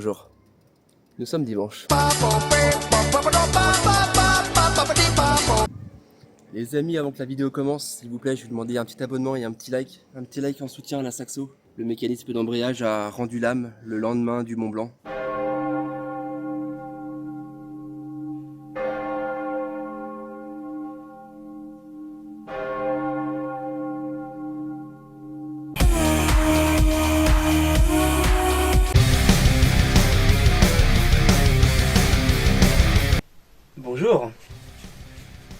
Bonjour, nous sommes dimanche. Les amis, avant que la vidéo commence, s'il vous plaît, je vais vous demander un petit abonnement et un petit like. Un petit like en soutien à la Saxo. Le mécanisme d'embrayage a rendu l'âme le lendemain du Mont Blanc. Bonjour,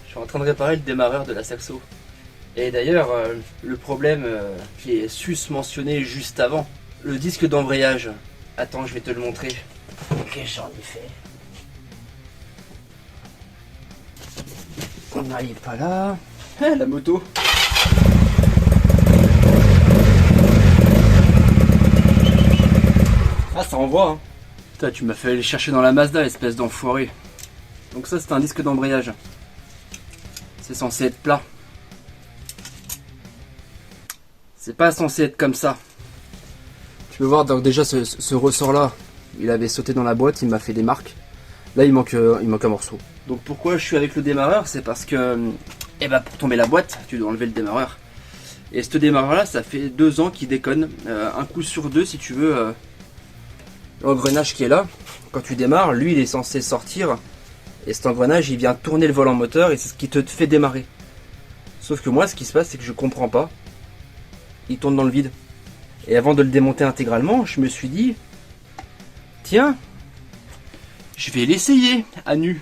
je suis en train de réparer le démarreur de la Saxo. Et d'ailleurs, le problème qui est sus-mentionné juste avant, le disque d'embrayage. Attends, je vais te le montrer. Ok, j'en ai fait. On n'arrive pas là. Ah, la moto. Ah, ça envoie, hein. Putain, tu m'as fait aller chercher dans la Mazda, espèce d'enfoiré. Donc ça, c'est un disque d'embrayage. C'est censé être plat. C'est pas censé être comme ça. Tu peux voir, donc déjà ce ressort là, il avait sauté dans la boîte, il m'a fait des marques. Là il manque un morceau. Donc pourquoi je suis avec le démarreur, c'est parce que pour tomber la boîte, tu dois enlever le démarreur. Et ce démarreur là, ça fait 2 ans qu'il déconne. Un coup sur 2 si tu veux. L'engrenage qui est là, quand tu démarres, lui il est censé sortir. Et cet engrenage il vient tourner le volant moteur et c'est ce qui te fait démarrer. Sauf que moi ce qui se passe c'est que je comprends pas. Il tourne dans le vide. Et avant de le démonter intégralement, je me suis dit, tiens, je vais l'essayer à nu.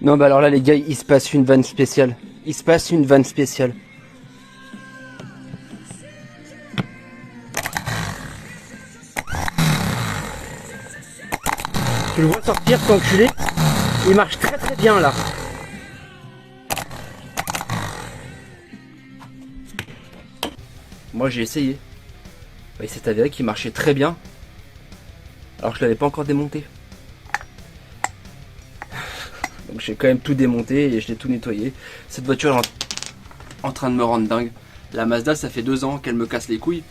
Non bah alors là les gars, il se passe une vanne spéciale. Il se passe une vanne spéciale. Tu le vois sortir, cet enculé. Il marche très très bien là. Moi j'ai essayé. Il s'est avéré qu'il marchait très bien. Alors que je l'avais pas encore démonté. Donc j'ai quand même tout démonté et je l'ai tout nettoyé. Cette voiture est en train de me rendre dingue. La Mazda, ça fait 2 ans qu'elle me casse les couilles.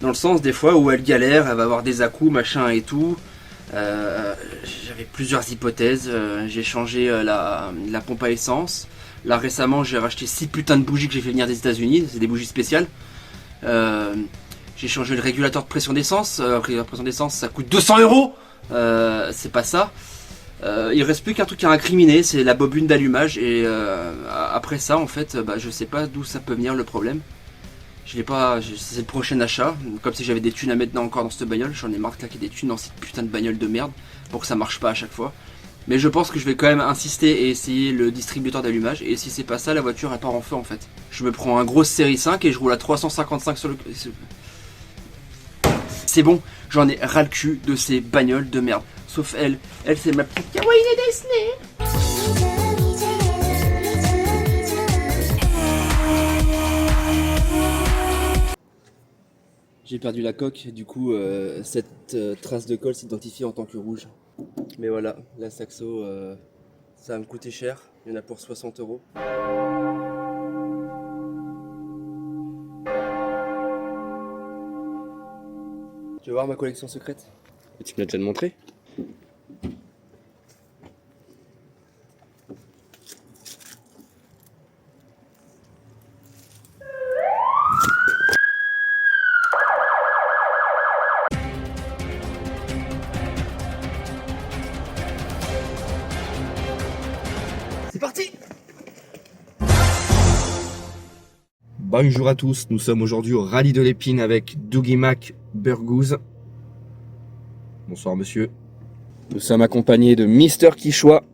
Dans le sens des fois où elle galère, elle va avoir des à-coups, machin et tout. J'avais plusieurs hypothèses. J'ai changé la pompe à essence. Là récemment j'ai racheté 6 putains de bougies que j'ai fait venir des États-Unis. C'est des bougies spéciales. J'ai changé le régulateur de pression d'essence. Le régulateur de pression d'essence ça coûte 200 €. C'est pas ça. Il reste plus qu'un truc à incriminer, c'est la bobine d'allumage. Et après ça en fait je sais pas d'où ça peut venir le problème. Je l'ai pas, c'est le prochain achat. Comme si j'avais des thunes à mettre encore dans cette bagnole. J'en ai marre de claquer des thunes dans cette putain de bagnole de merde pour que ça marche pas à chaque fois. Mais je pense que je vais quand même insister et essayer le distributeur d'allumage. Et si c'est pas ça, la voiture elle part en feu en fait. Je me prends un gros série 5 et je roule à 355 sur le... C'est bon, j'en ai ras le cul de ces bagnoles de merde. Sauf elle, c'est ma petite kawaii Disney. J'ai perdu la coque, du coup cette trace de colle s'identifie en tant que rouge. Mais voilà, la Saxo, ça va me coûter cher, il y en a pour 60 €. Tu veux voir ma collection secrète? Tu me l'as déjà montré? C'est parti! Bonjour à tous, nous sommes aujourd'hui au Rallye de l'Épine avec Dougie Mac Burgooz. Bonsoir monsieur. Nous sommes accompagnés de Mister Quichois.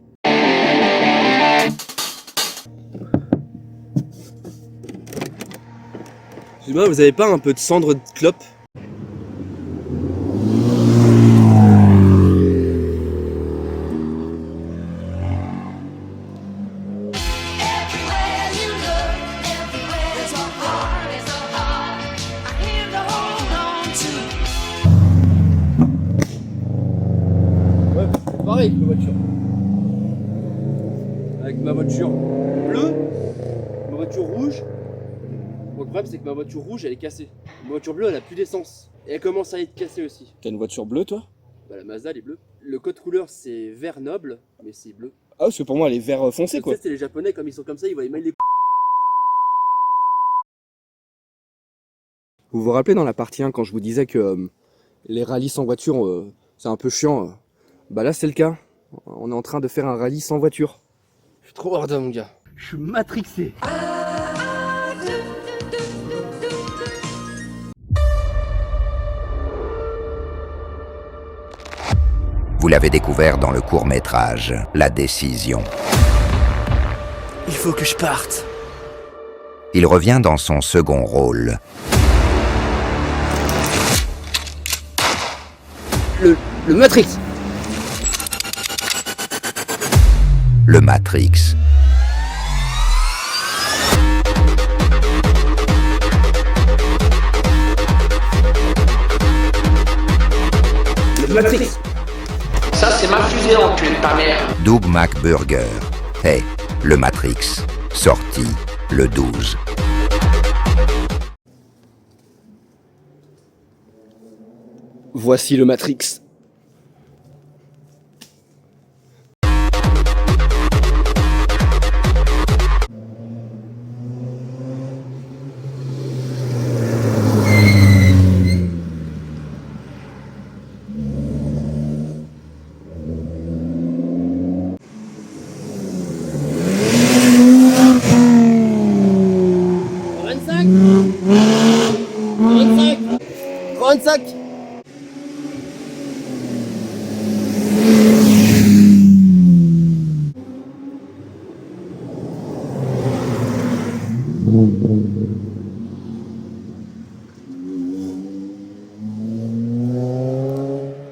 Excusez-moi, vous avez pas un peu de cendre de clope? Pareil avec ma voiture. Avec ma voiture bleue, ma voiture rouge. Bon, le problème c'est que ma voiture rouge elle est cassée. Ma voiture bleue elle a plus d'essence. Et elle commence à être cassée aussi. T'as une voiture bleue toi? Bah, la Mazda elle est bleue. Le code couleur c'est vert noble, mais c'est bleu. Ah, parce que pour moi, elle est vert foncé, quoi. Tu sais, c'est les japonais, comme ils sont comme ça, ils voient mal les Vous vous rappelez dans la partie 1 quand je vous disais que les rallyes sans voiture, c'est un peu chiant. Bah là, c'est le cas. On est en train de faire un rallye sans voiture. Je suis trop hors d'homme, mon gars. Je suis matrixé. Vous l'avez découvert dans le court-métrage La Décision. Il faut que je parte. Il revient dans son second rôle. Le Matrix. Le Matrix. Le Matrix. Ça, c'est ma fusée en tuile, ta mère. Doug McBurger. Hey, le Matrix. Sorti le 12. Voici le Matrix.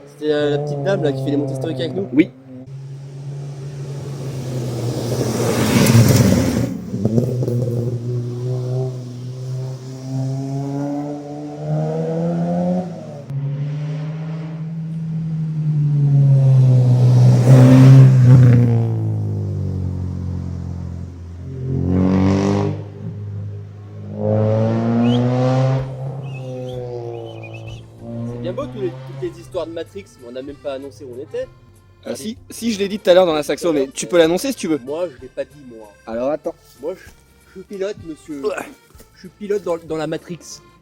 C'était la petite dame là qui fait les montées historiques avec nous. Oui. C'est bien beau toutes les histoires de Matrix, mais on n'a même pas annoncé où on était. Ah, si, je l'ai dit tout à l'heure dans la saxo, mais tu peux l'annoncer si tu veux. Moi, je l'ai pas dit, moi. Alors attends. Moi, je suis pilote, monsieur. Je suis pilote dans la Matrix.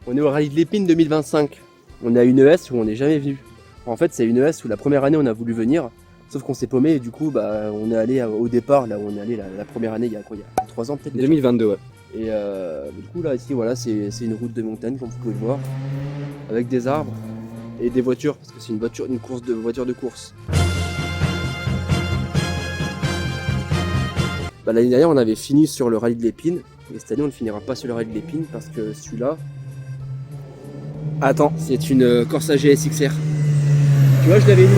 On est au Rallye de l'Épine 2025. On est à une ES où on n'est jamais venu. En fait, c'est une ES où la première année on a voulu venir, sauf qu'on s'est paumé et du coup, bah, on est allé au départ là où on est allé la première année il y a quoi, il y a 3 ans peut-être déjà. 2022, ouais. Et du coup là ici voilà c'est une route de montagne comme vous pouvez le voir, avec des arbres et des voitures parce que c'est une voiture de course. Bah, l'année dernière on avait fini sur le rallye de l'Épine et cette année on ne finira pas sur le rallye de l'Épine parce que celui-là, Attends. c'est une Corse AGS XR. Tu vois je l'avais mis.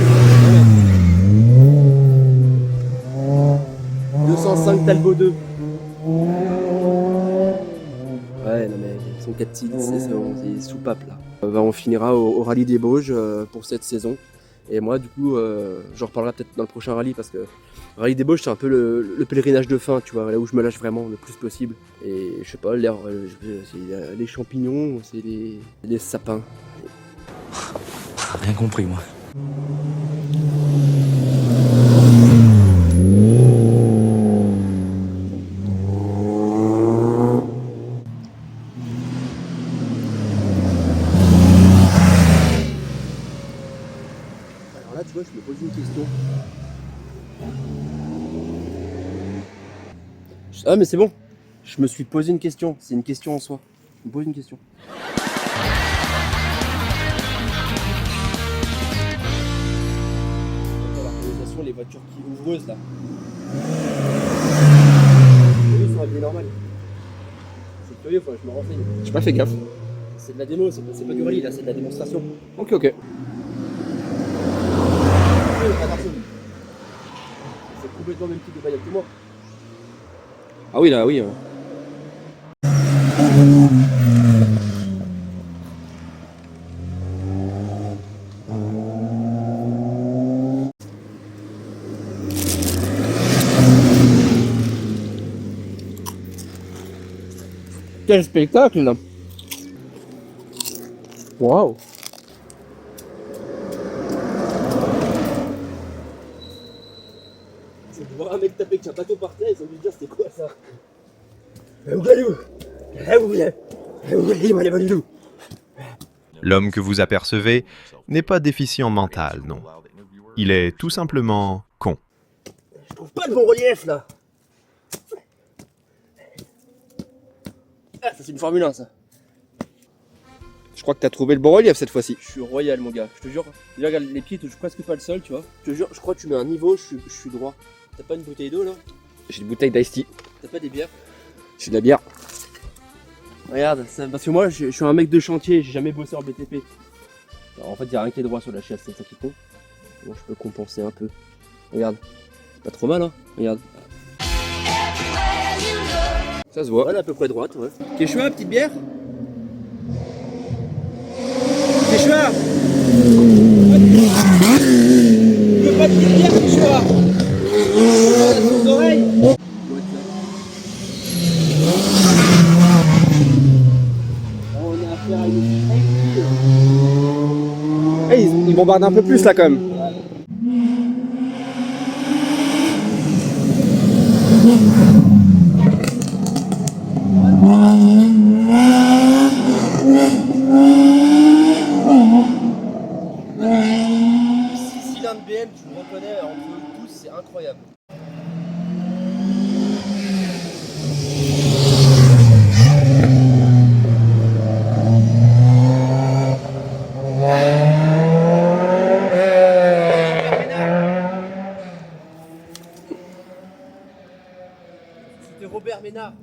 205 Talbot 2. Ouais, non mais ils sont 4 titres, c'est soupape là. On finira au rallye des Bauges pour cette saison. Et moi, du coup, j'en reparlerai peut-être dans le prochain rallye parce que le rallye des Bauges, c'est un peu le pèlerinage de fin, tu vois, là où je me lâche vraiment le plus possible. Et je sais pas, l'air, c'est les champignons, c'est les sapins. Rien compris, moi. Alors là, tu vois, je me pose une question. Ah, mais c'est bon. Je me suis posé une question. C'est une question en soi. Je me pose une question. L'organisation, les voitures qui ouvreuses là. Ils sont habillés normal. C'est curieux, faut que je me renseigne. J'ai pas fait gaffe. C'est de la démo, c'est pas du rallye là, c'est de la démonstration. Ok, ok. C'est complètement le même type de bagnole que moi. Ah oui, là, oui. Quel spectacle là. Waouh. Voir un mec taper avec un bateau par terre, ils ont dû se dire c'était quoi ça. L'homme que vous apercevez n'est pas déficient mental, non. Il est tout simplement con. Je trouve pas de bon relief là. Ah, ça c'est une Formule 1 ça. Je crois que t'as trouvé le bon relief cette fois-ci. Je suis royal mon gars, je te jure. Déjà regarde, les pieds touchent presque pas le sol, tu vois. Je te jure, je crois que tu mets un niveau, je suis droit. T'as pas une bouteille d'eau là? J'ai une bouteille d'Ice Tea. T'as pas des bières? J'ai de la bière. Regarde, parce que moi je suis un mec de chantier, j'ai jamais bossé en BTP. Alors, en fait, il y a rien qui est droit sur la chaise, c'est ça qui compte. Bon, je peux compenser un peu. Regarde, c'est pas trop mal, hein. Regarde. Ça se voit. Voilà, à peu près droite, ouais. Quechua, petite bière? Quechua! Tu veux pas de petite bière, Quechua? Sous oreilles! On a affaire à une Hey, ils bombardent un peu plus là quand même. cylindre BM, tu le reconnais entre eux tous, c'est incroyable. C'était Robert Ménard.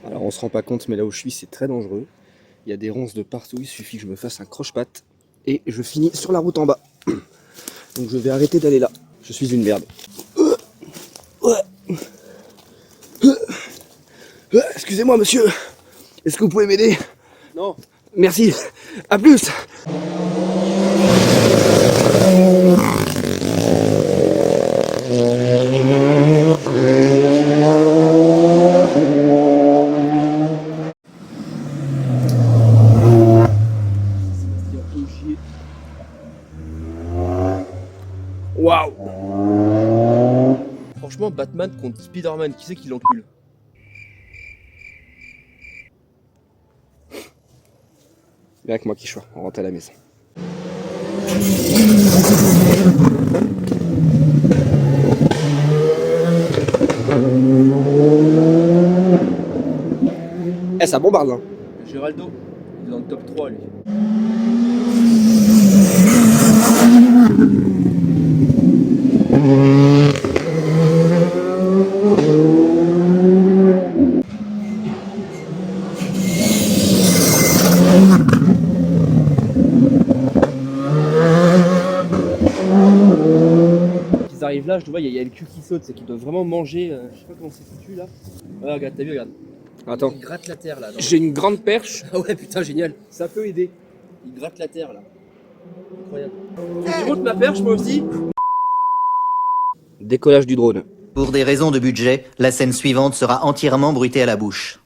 Alors on se rend pas compte, mais là où je suis c'est très dangereux. Il y a des ronces de partout, il suffit que je me fasse un croche-patte et je finis sur la route en bas. Donc je vais arrêter d'aller là. Je suis une merde. Excusez-moi monsieur, est-ce que vous pouvez m'aider? Non. Merci, à plus. Waouh! Franchement, Batman contre Spider-Man, qui c'est qui l'encule? Viens avec moi Quichua, on rentre à la maison. Eh, ça bombarde là. Géraldo, il est dans le top 3 lui. Ils arrivent là, je te vois, il y a le cul qui saute, c'est qu'ils doivent vraiment manger. Je sais pas comment c'est foutu là. Ouais, regarde, t'as vu, regarde. Attends, Il gratte la terre là. j'ai une grande perche. Ah ouais, putain, génial. Ça peut aider. Il gratte la terre là. Incroyable. Je monte ma perche moi aussi. Décollage du drone. Pour des raisons de budget, la scène suivante sera entièrement bruitée à la bouche.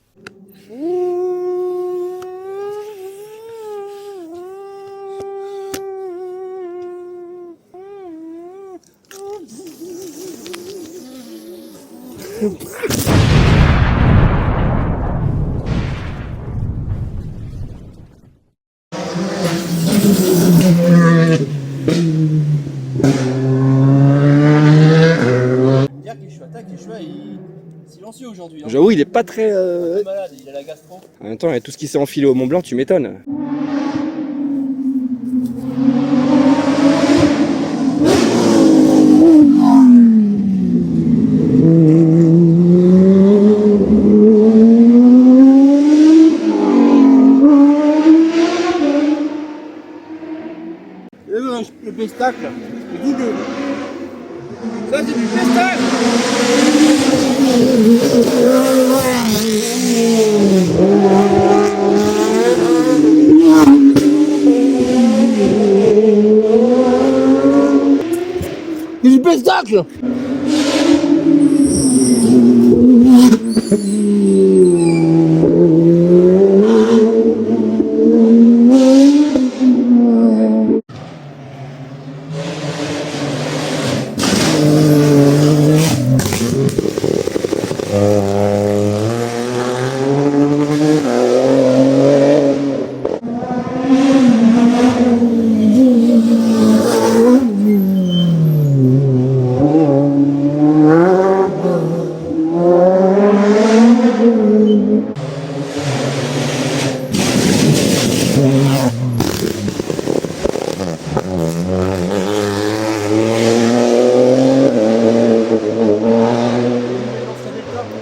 Dire Quechua est silencieux aujourd'hui. Hein. J'avoue, il est pas très... Malade, il a la gastro. En même temps, avec tout ce qui s'est enfilé au Mont Blanc, tu m'étonnes. Le pestacle, c'est goûteux. Ça c'est du pestacle. C'est du pestacle.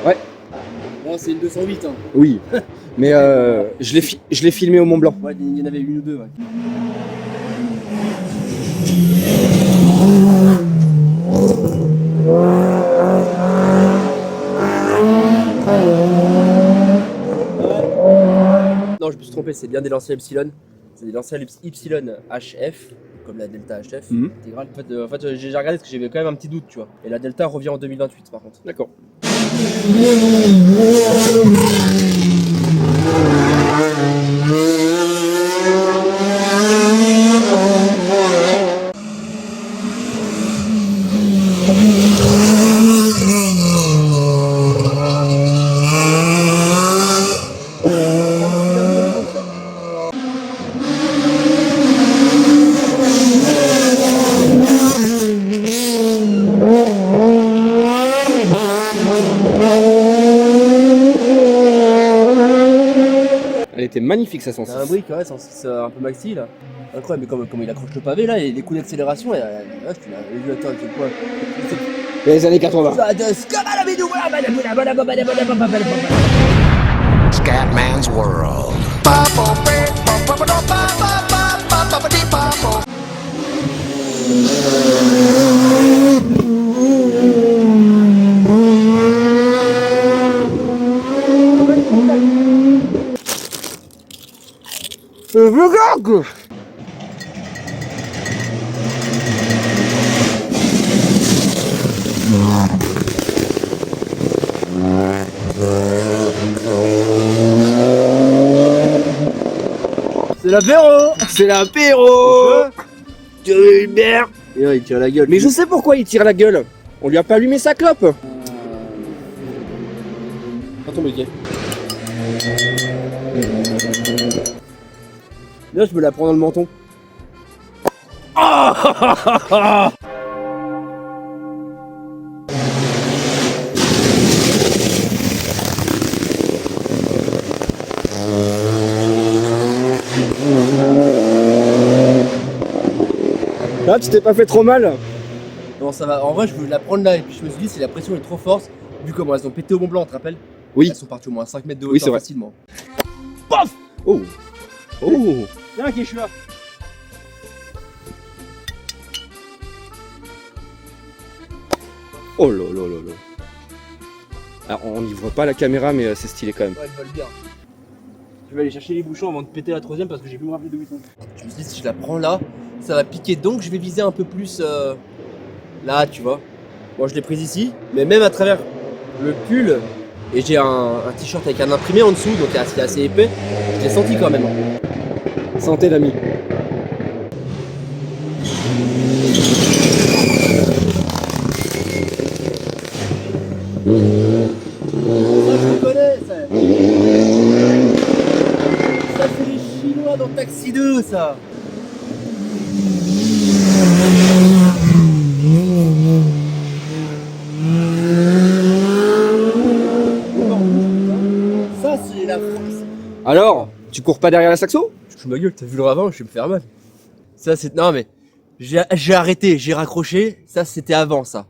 Ouais. Bon, c'est une 208. Hein. Oui. Mais je l'ai filmé au Mont Blanc. Ouais, il y en avait une ou deux. Ouais. Non, je me suis trompé, c'est bien des lanciers Epsilon. C'est des lanciers Epsilon HF, comme la Delta HF intégrale. En fait j'ai regardé parce que j'avais quand même un petit doute, tu vois. Et la Delta revient en 2028 par contre. D'accord. Elle était magnifique sa C'est un 106. brick, ouais, c'est un peu maxi là. Incroyable, mais comme il accroche le pavé là, et les coups d'accélération, tu l'as vu, attends, c'est quoi? Les années 80. Scatman's World. C'est l'apéro! C'est l'apéro. Gilbert. Et ouais, il tire la gueule. Mais je sais pourquoi il tire la gueule. On lui a pas allumé sa clope. Pas ton briquet. Là, je me la prends dans le menton. Là, tu t'es pas fait trop mal. Non, ça va. En vrai, je voulais la prendre là, et puis je me suis dit, si la pression est trop forte, vu comment elles ont pété au Mont Blanc, tu te rappelles? Oui. Elles sont parties au moins 5 mètres de hauteur Oui, c'est vrai. facilement. Oh. Oh. Viens, Quechua! Oh là là là là. Alors, on n'y voit pas la caméra, mais c'est stylé quand même. Ouais, ils volent bien. Je vais aller chercher les bouchons avant de péter la troisième parce que j'ai plus me rappeler d'où ils sont. Je me suis dit, si je la prends là, ça va piquer, donc je vais viser un peu plus là, tu vois. Bon, je l'ai prise ici, mais même à travers le pull, et j'ai un t-shirt avec un imprimé en dessous, donc c'est assez épais, je l'ai senti quand même. Santé l'ami. Ça je connais ça. Ça c'est les Chinois dans Taxi 2 ça. Ça c'est la France. Alors, tu cours pas derrière la saxo? Je ma gueule, t'as vu le ravin, je vais me faire mal. Ça c'est... Non mais... J'ai arrêté, j'ai raccroché, ça c'était avant ça.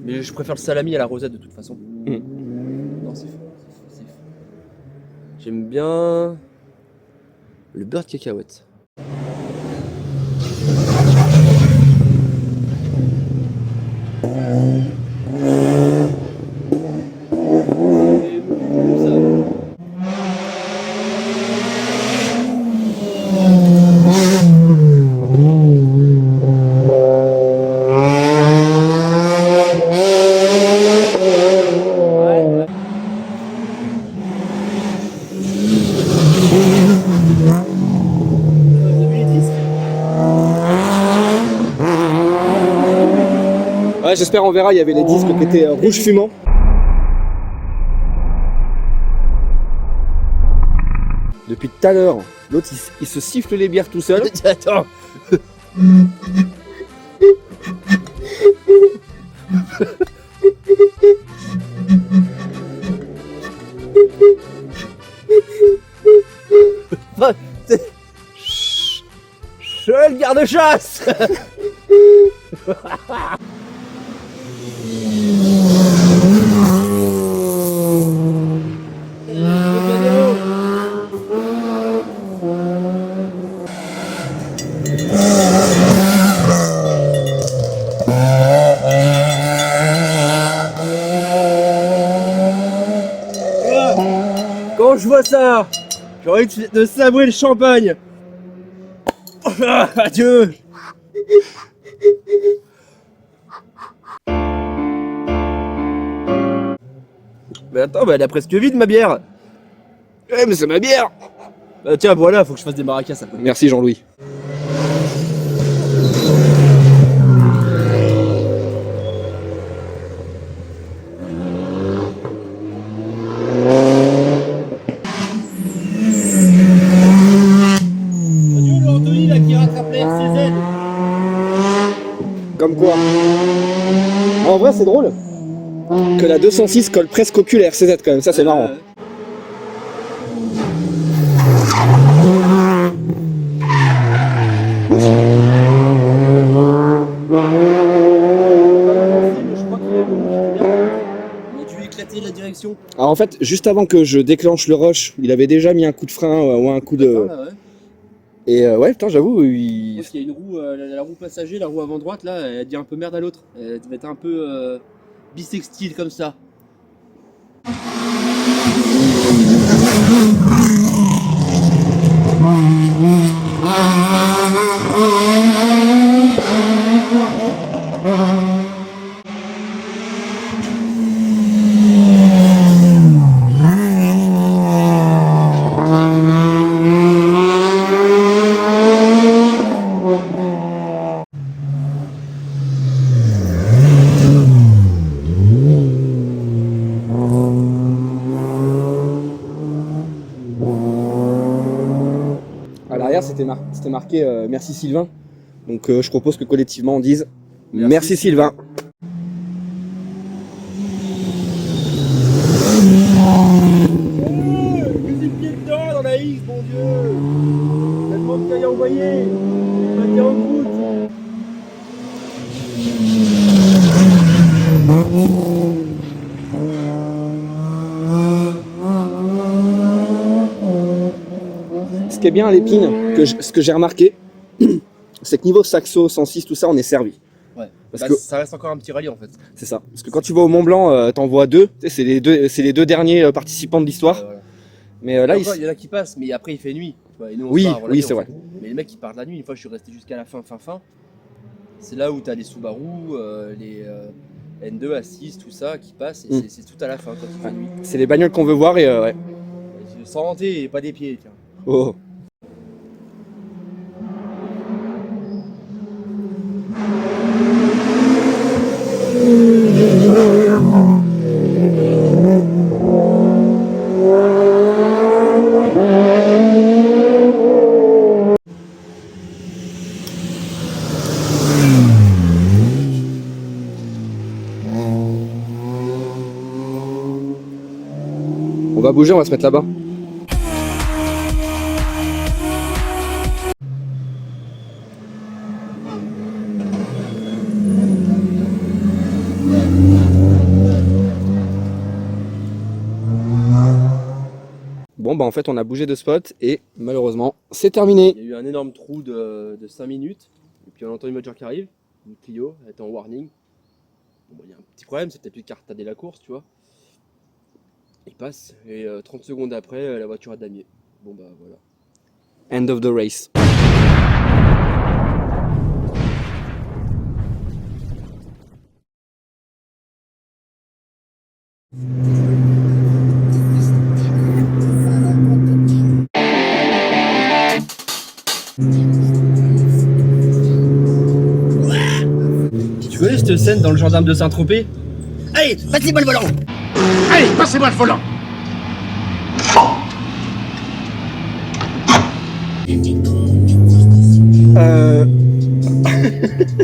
Mais je préfère le salami à la rosette de toute façon. Non, c'est faux. J'aime bien le beurre de cacahuète. Ouais, j'espère on verra, il y avait les disques qui étaient rouge fumant. Depuis tout à l'heure, l'autre il se siffle les bières tout seul. Attends. Je suis le garde-chasse. Quand je vois ça, j'ai envie de sabrer le champagne. Adieu. Mais attends, elle est presque vide ma bière. Eh mais c'est ma bière. Bah tiens voilà, faut que je fasse des maracas après. Merci Jean-Louis. Anthony là qui rattrape la RCZ. Comme quoi. En vrai c'est drôle que la 206 colle presque au cul la RCZ quand même, ça c'est marrant. La direction. Alors en fait, juste avant que je déclenche le rush, il avait déjà mis un coup de frein ou un coup de... Là, ouais. Et ouais, putain, j'avoue, il... Parce qu'il y a une roue, la roue passager, la roue avant droite, là, elle dit un peu merde à l'autre. Elle devait être un peu bisextile comme ça. À l'arrière, c'était marqué merci Sylvain. Donc je propose que collectivement on dise merci Sylvain. Tellement de cailles envoyées. Pâté en croûte. Ce qui est bien à l'épine, ce que j'ai remarqué, c'est que niveau saxo, 106, tout ça, on est servi. Ouais. Parce que ça reste encore un petit rallye en fait. c'est ça. Parce que quand tu vas au Mont Blanc, t'en vois deux. Tu sais, c'est les deux derniers participants de l'histoire. Voilà. Mais là, Encore, il y en a qui passent, mais après il fait nuit. Ouais, et nous, on Oui, se part avant la oui, nuit, c'est en vrai. fait. Mais les mecs qui partent la nuit, une fois je suis resté jusqu'à la fin. C'est là où t'as les Subaru, les N2, A6, tout ça qui passent et c'est tout à la fin quand il fait nuit. c'est les bagnoles qu'on veut voir et ouais. Sans renter et pas des pieds, tiens. Oh. On va bouger, on va se mettre là-bas. Bon bah en fait on a bougé de spot et malheureusement c'est terminé. Il y a eu un énorme trou de 5 minutes et puis on entend une voiture qui arrive, une Clio, elle était en warning. Bon, il y a un petit problème, c'est peut-être lui qui a retardé la course, tu vois. Il passe et 30 secondes après, la voiture a damier. Bon bah voilà. End of the race. Tu connais cette scène dans le gendarme de Saint-Tropez? Allez, passez-moi le volant. Allez, passez-moi le volant.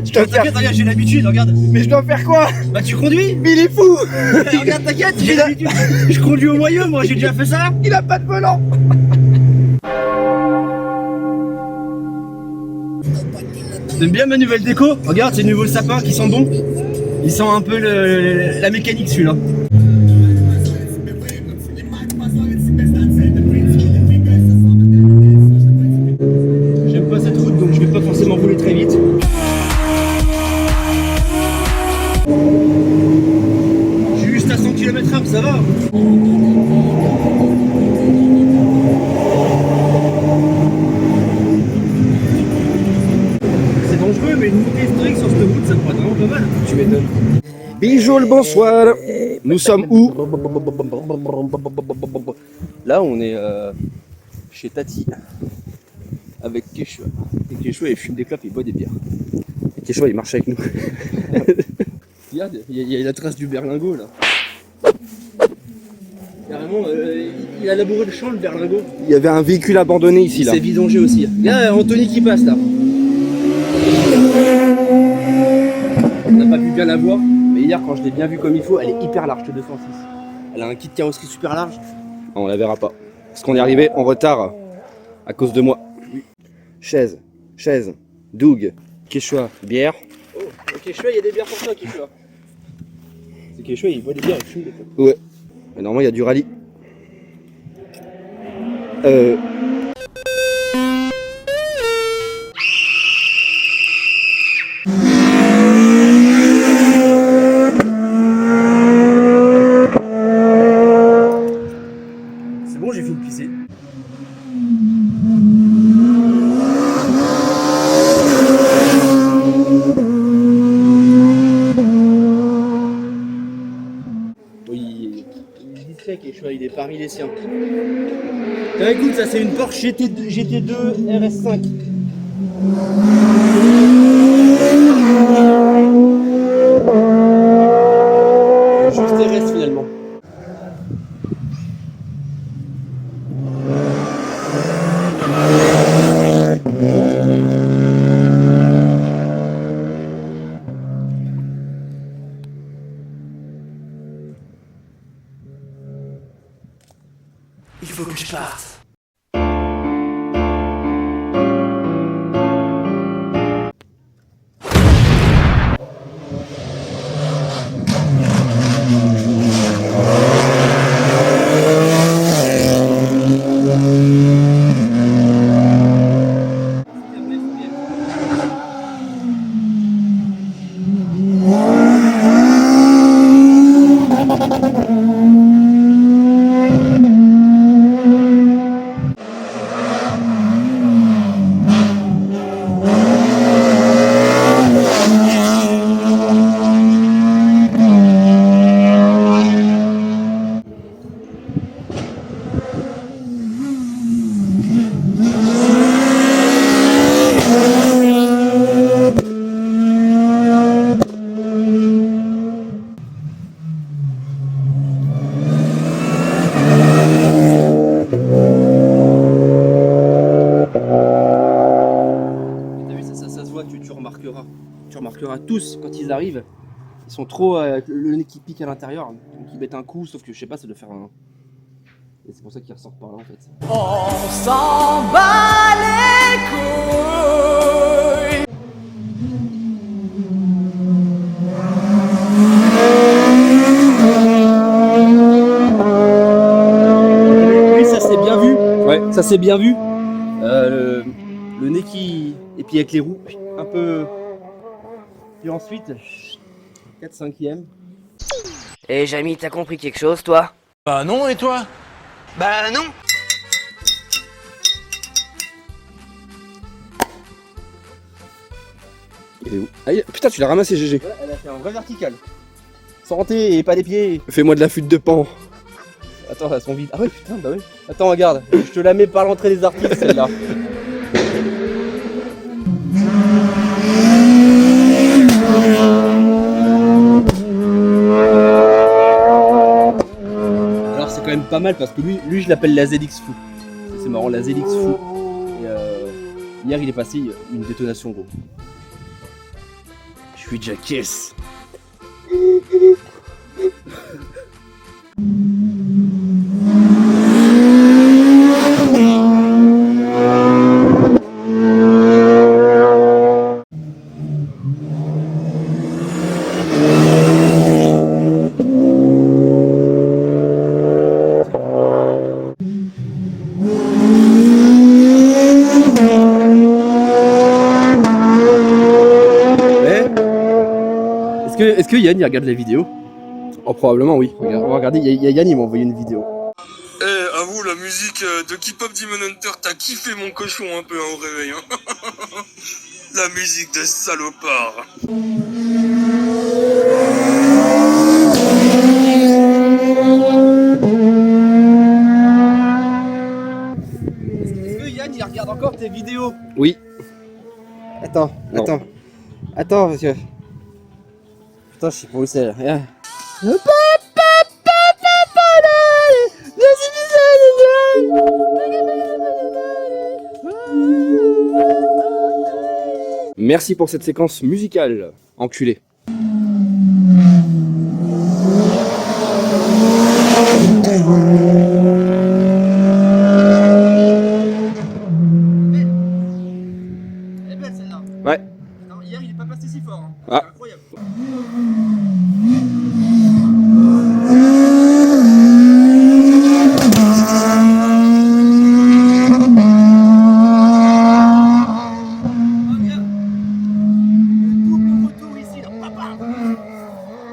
Je dois faire... T'inquiète, regarde, j'ai l'habitude, regarde. Mais je dois faire quoi? Bah tu conduis. Mais il est fou. Regarde, t'inquiète, j'ai l'habitude. Je conduis au moyeu, moi, j'ai déjà fait ça. Il a pas de volant. T'aimes bien ma nouvelle déco? Regarde, ces nouveaux sapins qui sont bons. Ils sentent un peu la mécanique, celui-là. J'aime pas cette route, donc je vais pas forcément rouler très vite. Je suis juste à 100 km/h, ça va. C'est dangereux, mais une montée historique sur cette route, ça pourrait être vraiment pas mal. Tu m'étonnes. Bijou le bonsoir. Nous sommes où? Là on est chez Tati avec Quechua. Et Quechua il fume des clopes et il boit des bières. Et Quechua il marche avec nous. Regarde, il y a la trace du berlingot là. Carrément, il a labouré le champ le berlingot. Il y avait un véhicule abandonné ici Il là. s'est vidangé aussi. Regarde Anthony qui passe là. On n'a pas pu bien la voir, mais hier quand je l'ai bien vue comme il faut, elle est hyper large, 206. Elle a un kit carrosserie super large. On la verra pas. Parce qu'on est arrivé en retard à cause de moi. Chaise, Doug, Quechua, bière. Oh, Quechua, il y a des bières pour toi, Quechua. C'est Quechua, il boit des bières, il fume des clopes. Ouais. Mais normalement il y a du rallye. C'est bon, j'ai fini de pisser. Oui, il est discret, Quechua, il est parmi les siens. Tiens, écoute, ça c'est une Porsche GT2 RS5. Juste RS finalement. Il faut que je parte. remarqueras tous quand ils arrivent, ils sont trop le nez qui pique à l'intérieur, donc ils mettent un coup, sauf que je sais pas, ça doit faire un. Et c'est pour ça qu'ils ressortent par là en fait. On s'en bat les couilles. Oui, ça c'est bien vu. Ouais, ça c'est bien vu. Le nez qui. Et puis avec les roues, un peu. Puis ensuite, 4/5e. Eh Jamy, t'as compris quelque chose, toi? Bah non, et toi? Bah non. Il est où? Ah, putain, tu l'as ramassé, GG. Voilà, elle a fait un vrai vertical. Sans renter et pas les pieds. Fais-moi de la flûte de pan. Attends, elles sont vides. Ah ouais, putain, bah ouais. Attends, regarde, je te la mets par l'entrée des artistes, celle-là. Alors c'est quand même pas mal parce que lui je l'appelle la ZX Fou. C'est marrant, la ZX Fou. Et hier il est passé une détonation gros. Je suis Jackass. Est-ce que Yann il regarde la vidéo? Oh, probablement, oui. Regarde, on va regarder, il y a Yann il m'a envoyé une vidéo. Eh, avoue, la musique de K-pop Demon Hunter, t'as kiffé mon cochon un peu hein, au réveil, hein. La musique de salopard. Est-ce que Yann il regarde encore tes vidéos? Oui. Attends, Non. attends, parce que... Putain, je sais pas où c'est là. Regarde. Merci pour cette séquence musicale, enculé. Elle est belle celle-là. Ouais. Non, hier il est pas passé si fort. Hein. Ah. C'est incroyable.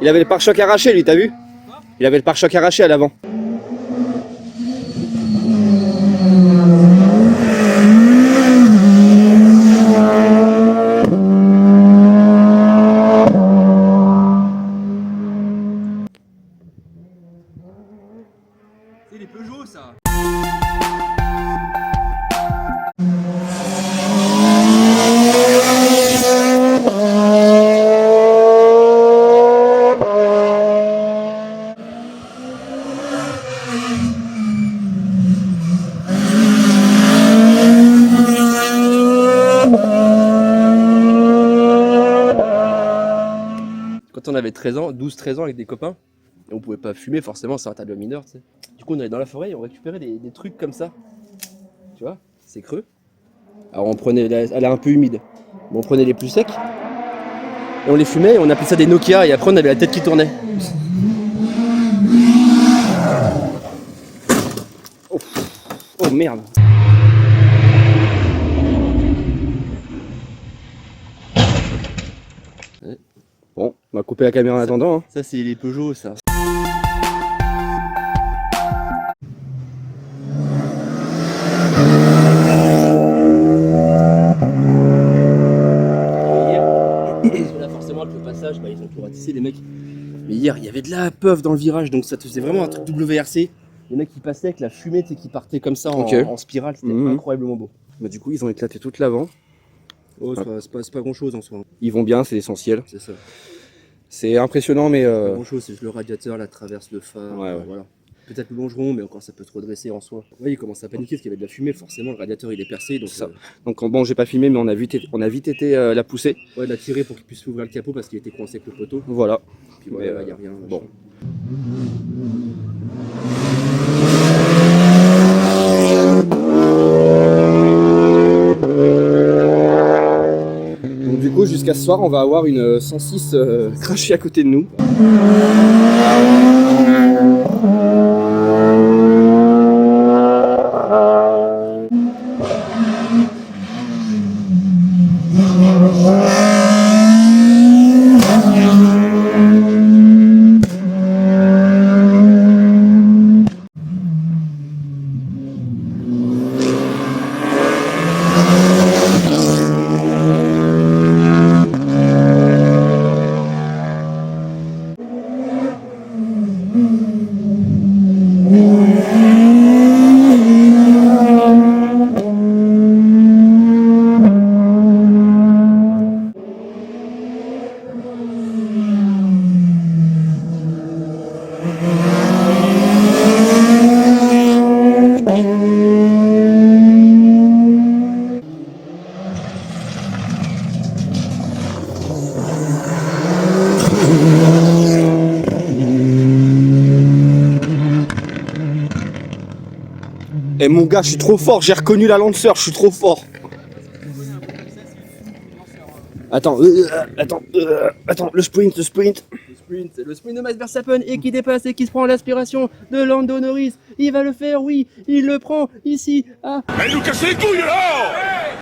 Il avait le pare-choc arraché, lui, t'as vu? Il avait le pare-choc arraché à l'avant. C'est les Peugeot ça. Quand on avait 13 ans, 12-13 ans avec des copains, et on pouvait pas fumer forcément, c'est un tas de mineur, tu sais. Du coup on allait dans la forêt et on récupérait des trucs comme ça. Tu vois, c'est creux. Alors on prenait, elle est un peu humide, mais on prenait les plus secs, et on les fumait, et on appelait ça des Nokia, et après on avait la tête qui tournait. Oh merde. Bon, on va couper la caméra en attendant. Hein. Ça c'est les Peugeot ça. Là forcément avec le passage, bah, ils ont tout ratissé les mecs. Mais hier il y avait de la puff dans le virage, donc ça te faisait vraiment un truc WRC. Les mecs qui passaient avec la fumée qui partait comme ça en spirale, c'était incroyablement beau. Bah, du coup, ils ont éclaté toute l'avant. Oh, c'est pas grand chose en soi. Ils vont bien, c'est l'essentiel. C'est ça. C'est impressionnant, mais. Pas grand chose, c'est juste le radiateur, la traverse, le phare, Ouais. voilà. peut-être le longeron, mais encore ça peut se redresser en soi. Oui, il commence à paniquer parce qu'il y avait de la fumée, forcément le radiateur il est percé. Donc, donc bon, j'ai pas filmé, mais on a vite été la pousser. Ouais, la tirer pour qu'il puisse ouvrir le capot parce qu'il était coincé avec le poteau. Voilà. Puis voilà, il n'y a rien. Bon. Donc du coup, jusqu'à ce soir, on va avoir une 106 crachée à côté de nous. Eh mon gars, je suis trop fort, j'ai reconnu la Lancer, je suis trop fort. Attends, le sprint. Le sprint, c'est le sprint de Max Verstappen et qui dépasse et qui se prend l'aspiration de Lando Norris. Il va le faire, oui, il le prend ici. Ah. Elle nous casse les couilles là!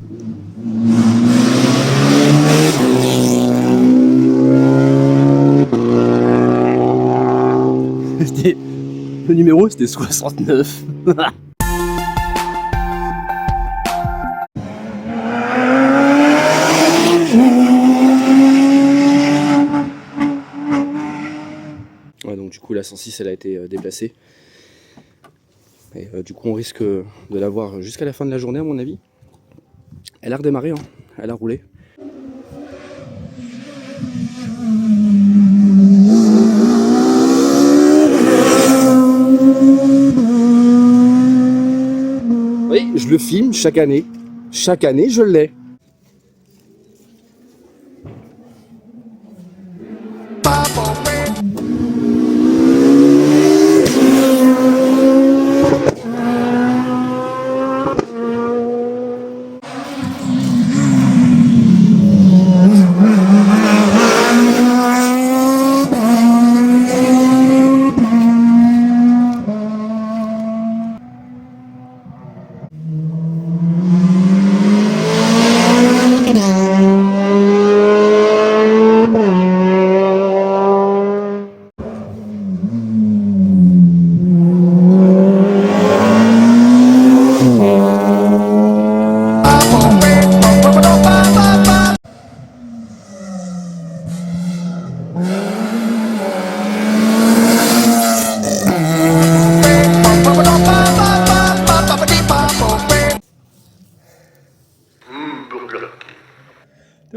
Le numéro c'était 69. Ouais, donc du coup la 106 elle a été déplacée. Et du coup on risque de la voir jusqu'à la fin de la journée à mon avis. Elle a redémarré, hein. Elle a roulé. Oui, je le filme chaque année. Chaque année je l'ai.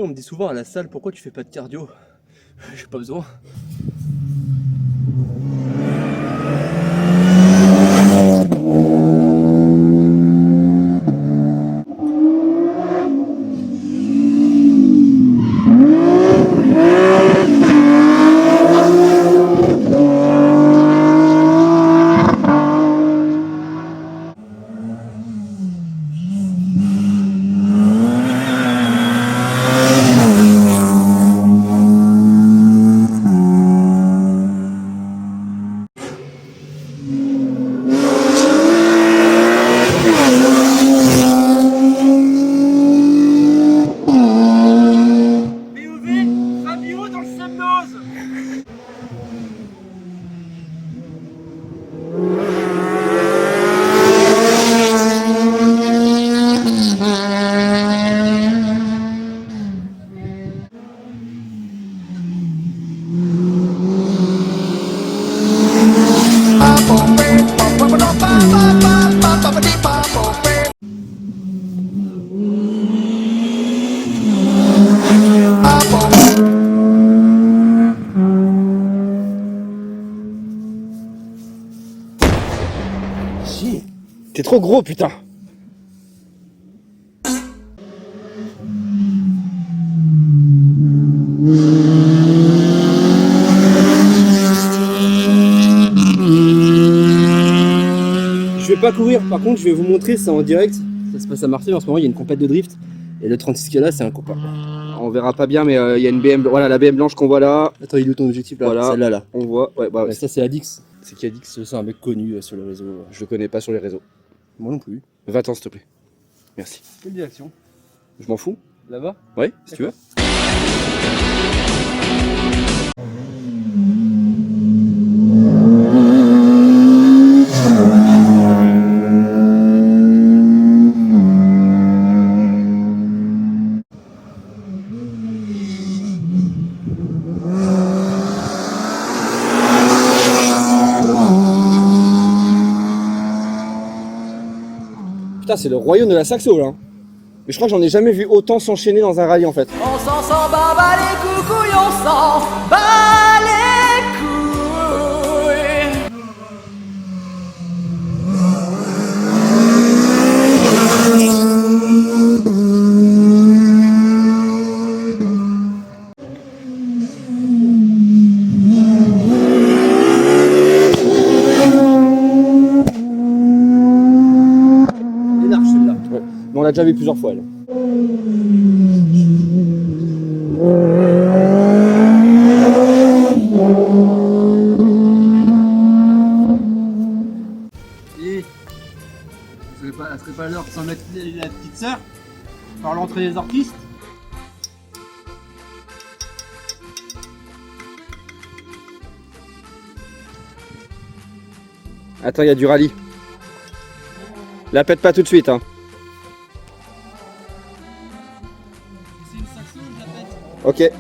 On me dit souvent à la salle, pourquoi tu fais pas de cardio? J'ai pas besoin. trop gros, putain. Je vais pas courir, par contre je vais vous montrer ça en direct. Ça se passe à Marseille en ce moment, il y a une compète de drift. Et le 36 qui est là, c'est un copain. On verra pas bien, mais il y a une BM, voilà la BM blanche qu'on voit là. Attends, il est où ton objectif là? Voilà, Celle-là là. on voit. Ouais, bah, Ouais, ça c'est Adix. C'est qui Adix? C'est un mec connu sur le réseau. je le connais pas sur les réseaux. Moi non plus. Va-t'en s'il te plaît. Merci. Quelle direction? Je m'en fous. Là-bas? Oui, si tu veux. Putain, c'est le royaume de la Saxo là. Mais je crois que j'en ai jamais vu autant s'enchaîner dans un rallye en fait. On s'en bat les coucouilles, on s'en bat les couilles. Énorme celui-là. Ouais. Mais on l'a déjà vu plusieurs fois elle. Et ça serait pas l'heure de s'en mettre la petite sœur par l'entrée des artistes? Attends, il y a du rallye. La pète pas tout de suite hein. C'est une Saxo, je la pète. Ok.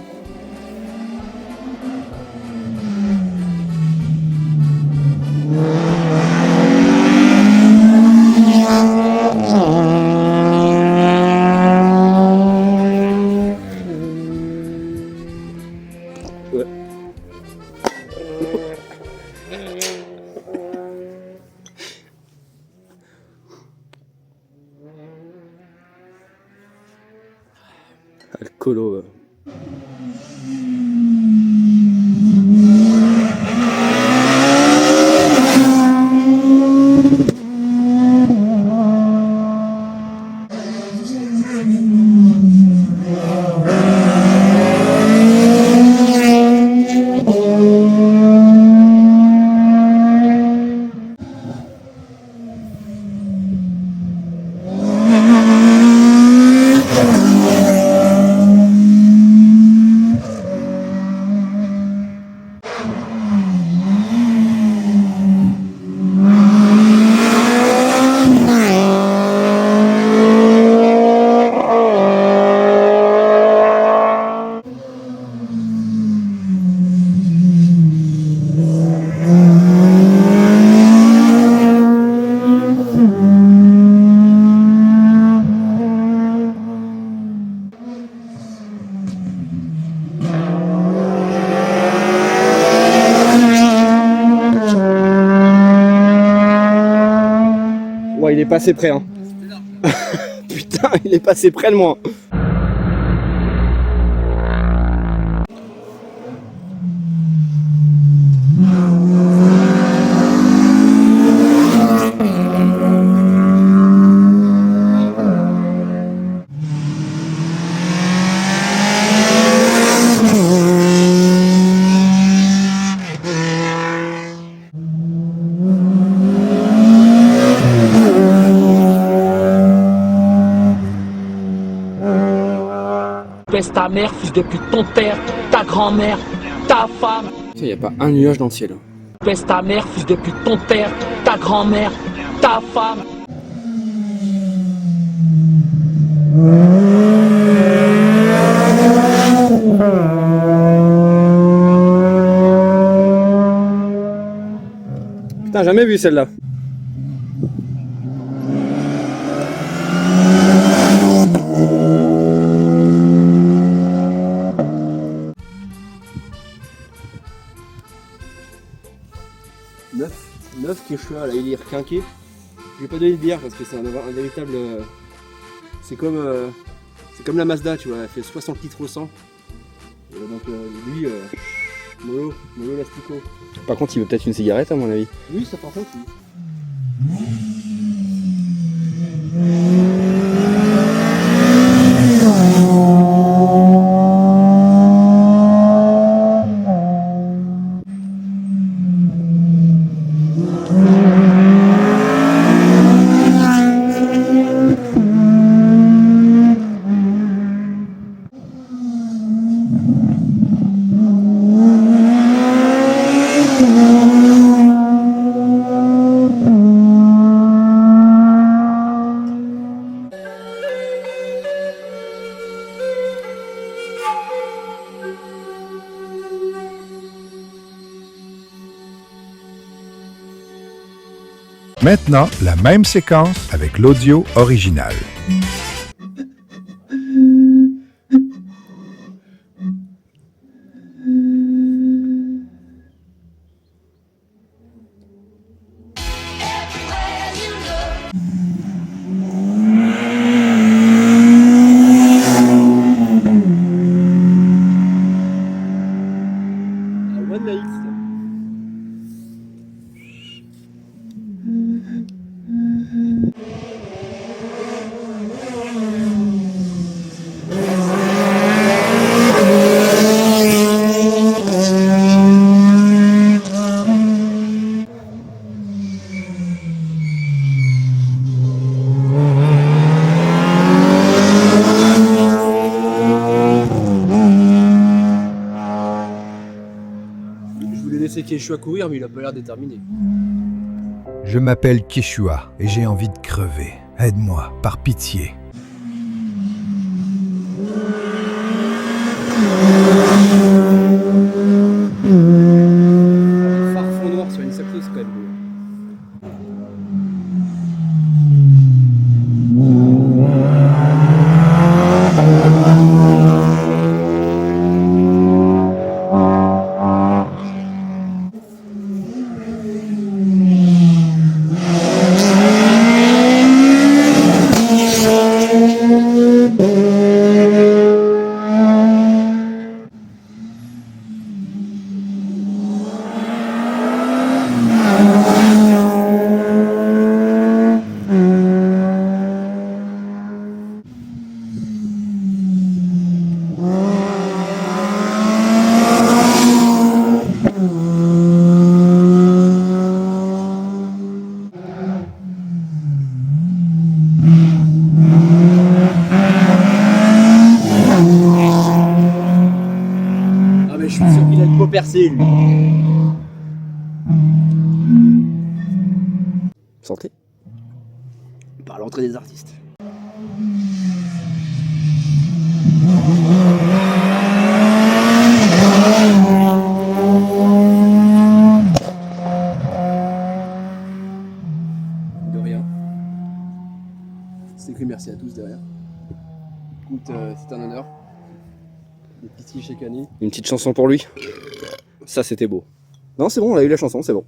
Ouais. Alcoolo. Ouais, il est passé près hein. Putain, il est passé près de moi. Pèse ta mère, fils de pute, ton père, ta grand-mère, ta femme. Il n'y a pas un nuage dans le ciel. Pèse ta mère, fils de pute, ton père, ta grand-mère, ta femme. Putain, jamais vu celle-là. Neuf qui est là, il est requinqué. Je vais pas donner de bière parce que c'est un véritable... c'est comme la Mazda, tu vois, elle fait 60 litres au 100. Donc lui, mollo l'astico. Par contre, il veut peut-être une cigarette à mon avis. Oui, ça par contre, oui. Maintenant, la même séquence avec l'audio original. C'est Quechua courir, mais il a pas l'air déterminé. Je m'appelle Quechua et j'ai envie de crever. Aide-moi, par pitié. Phare fond noir sur une sacrée, c'est quand même beau. Percé, lui. Santé. Par l'entrée des artistes. De rien. C'est écrit merci à tous derrière. Écoute, c'est un honneur. Des petits chaque année. Une petite chanson pour lui. Ça c'était beau. Non c'est bon, on a eu la chanson, c'est bon.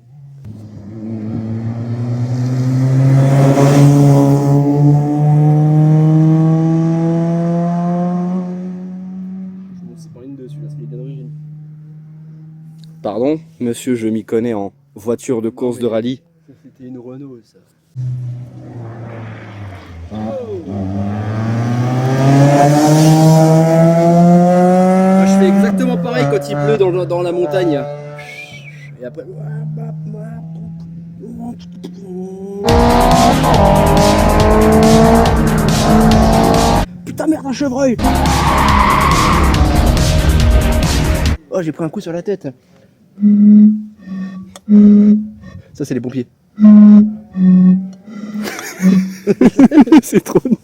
C'est pas une de celui-là, c'est d'origine. Pardon, monsieur, je m'y connais en voiture de course de rallye. C'était une Renault ça. Je fais exactement pareil quand il pleut dans la montagne. Et après... Putain merde, un chevreuil! Oh, j'ai pris un coup sur la tête. Ça, c'est les pompiers. C'est trop nul.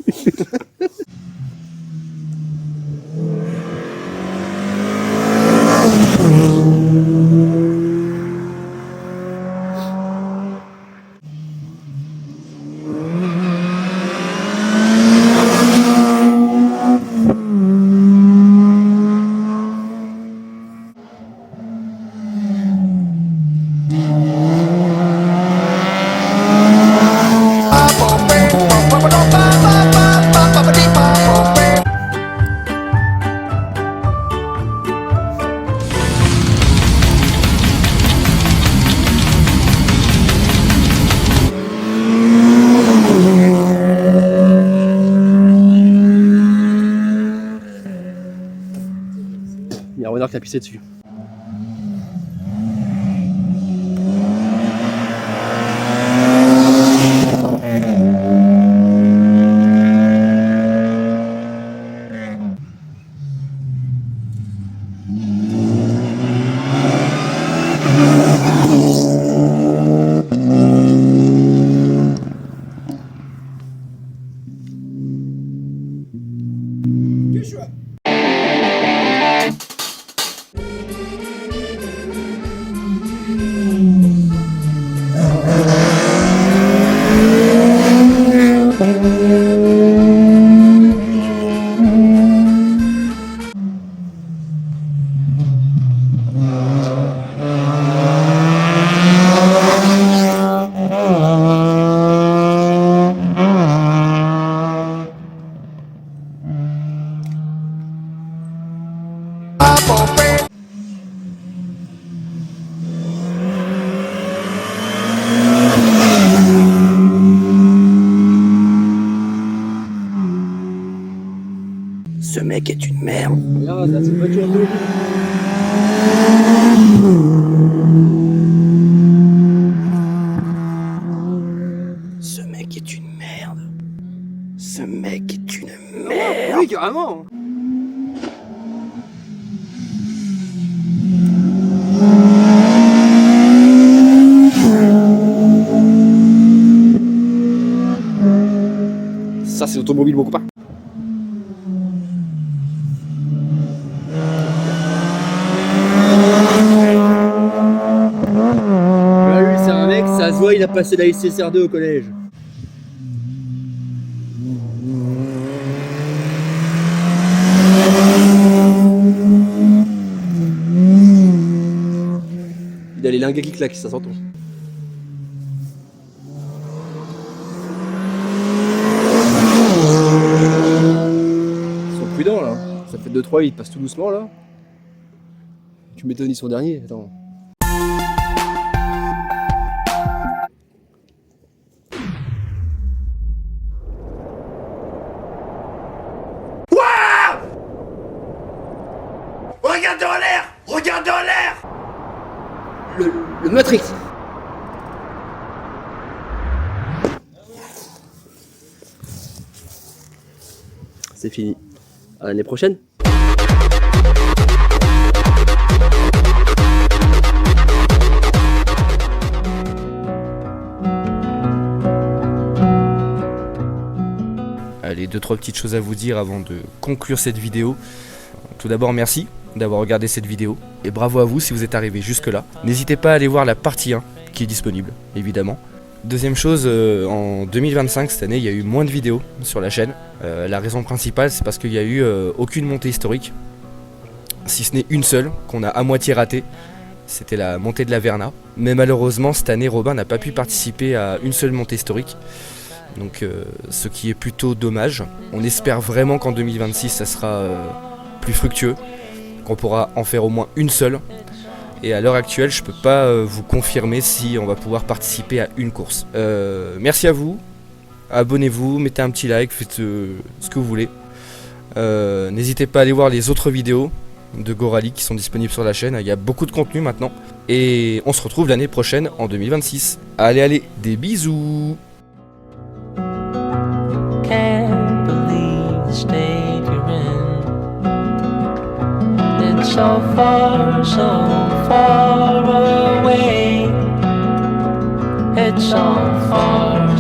Il y a un renard qui a pissé dessus. Ce mec est une merde. Regarde, là, c'est une voiture de... Ce mec est une merde. Ce mec est une merde. Oui, carrément. Ça, c'est automobile, mon copain. Lui, c'est un mec, ça se voit, il a passé la SSR2 au collège. Il a les linguets qui claquent, ça s'entend. Ils sont prudents là. Ça fait 2-3, ils passent tout doucement là. Tu m'étonnes, ils sont derniers. Attends. Regarde dans l'air! Regarde dans l'air! Le Matrix. C'est fini. À l'année prochaine. Allez, 2-3 petites choses à vous dire avant de conclure cette vidéo. Tout d'abord, merci d'avoir regardé cette vidéo et bravo à vous si vous êtes arrivé jusque là. N'hésitez pas à aller voir la partie 1 qui est disponible, évidemment. Deuxième chose, en 2025, cette année, il y a eu moins de vidéos sur la chaîne. La raison principale, c'est parce qu'il n'y a eu aucune montée historique, si ce n'est une seule, qu'on a à moitié ratée. C'était la montée de la Verna. Mais malheureusement, cette année, Robin n'a pas pu participer à une seule montée historique. Donc, ce qui est plutôt dommage. On espère vraiment qu'en 2026, ça sera plus fructueux, qu'on pourra en faire au moins une seule. Et à l'heure actuelle, je peux pas vous confirmer si on va pouvoir participer à une course. Merci à vous, abonnez-vous, mettez un petit like, faites ce que vous voulez. N'hésitez pas à aller voir les autres vidéos de Gorali qui sont disponibles sur la chaîne. Il y a beaucoup de contenu maintenant. Et on se retrouve l'année prochaine en 2026. Allez, des bisous. Can't believe the state you're in. It's so far away. It's so far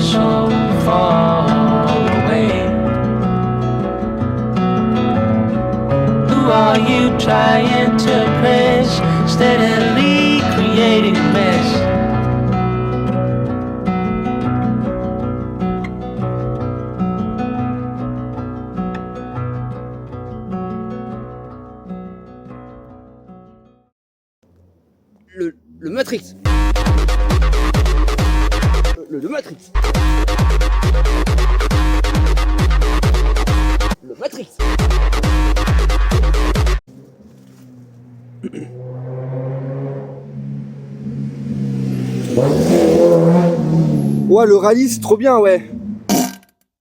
away. Who are you trying to impress? Steadily creating a mess. Le Matrix. Le Matrix. Le Matrix. Ouais, le rallye c'est trop bien, ouais.